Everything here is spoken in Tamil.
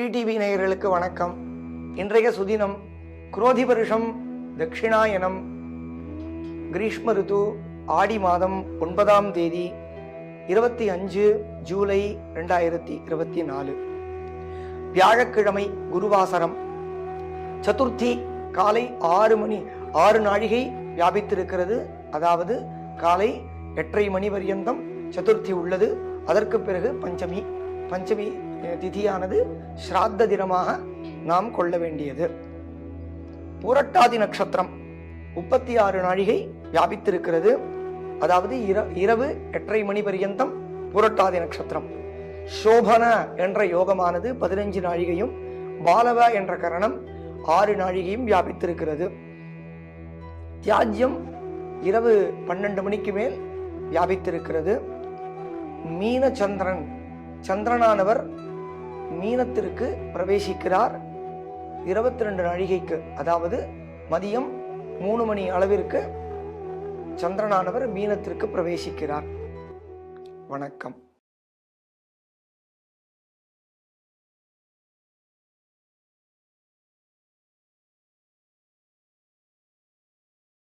ஸ்ரீ டிவி நேயர்களுக்கு வணக்கம். இன்றைய சுதினம் குரோதி வருஷம் தட்சிணாயனம், கிரீஷ்ம ருது, ஆடி மாதம் 9ஆம் தேதி 25 ஜூலை 2024, வியாழக்கிழமை, குருவாசரம். சதுர்த்தி காலை 6 நாழிகை வியாபித்திருக்கிறது. அதாவது காலை 8:30 மணி பரியந்தம் சதுர்த்தி உள்ளது. அதற்கு பிறகு பஞ்சமி திதியானது ஸ்ராத்த தினமாக நாம் கொள்ள வேண்டியது. புரட்டாதி நட்சத்திரம் 36 நாழிகை வியாபித்திருக்கிறது. அதாவது இரவு 8:30 மணி பரியந்தம் புரட்டாதி நட்சத்திரம். சோபன என்ற யோகமானது 15 நாழிகையும், பாலவ என்ற கரணம் 6 நாழிகையும் வியாபித்திருக்கிறது. தியாஜ்யம் இரவு 12 மணிக்கு மேல் வியாபித்திருக்கிறது. மீன சந்திரனானவர் மீனத்திற்கு பிரவேசிக்கிறார் 22 நாழிகைக்கு. அதாவது மதியம் 3 மணி அளவிற்கு சந்திரனானவர் மீனத்திற்கு பிரவேசிக்கிறார். வணக்கம்.